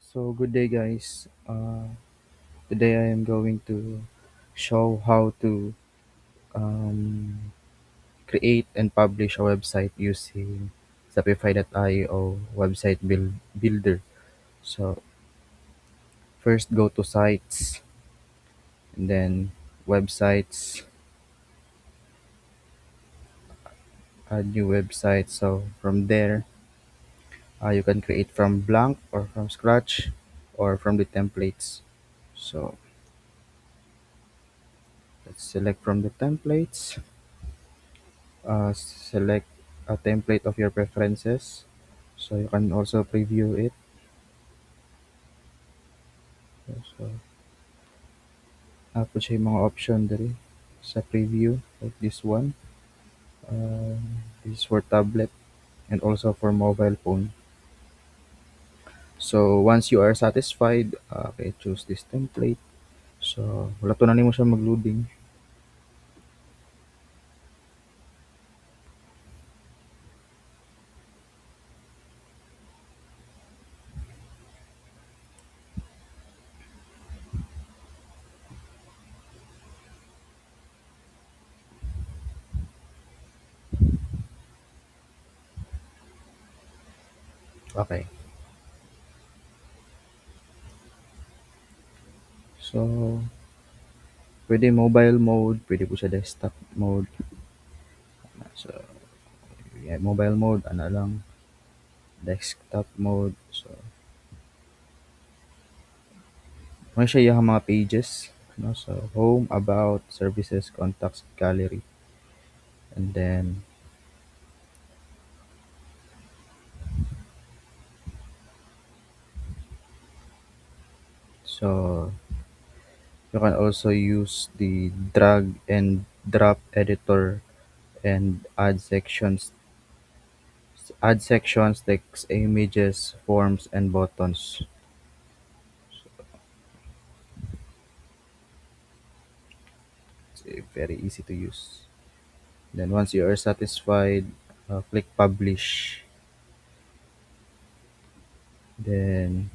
So good day, guys. Today I am going to show how to um, create and publish a website using Shopify.io website builder. So first go to sites and then websites, add new website. So from there, you can create from blank or from scratch or from the templates. So let's select from the templates. Select a template of your preferences. So you can also preview it. So, po siya yung mga option diri sa preview like this one. This is for tablet and also for mobile phone. So once you are satisfied, okay, choose this template. So wala to na nimo siya mag-loading. Okay. So pwede mobile mode, pwede po sa desktop mode. So yeah, mobile mode ana lang, desktop mode. So ano siya yung mga pages, no? So home, about, services, contacts, gallery, and then so you can also use the drag and drop editor and add sections, text, images, forms, and buttons. It's very easy to use. Then once you are satisfied, click publish. Then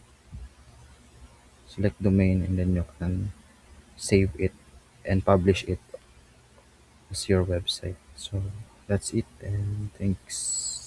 select domain, and then you can save it and publish it as your website. So that's it, and thanks.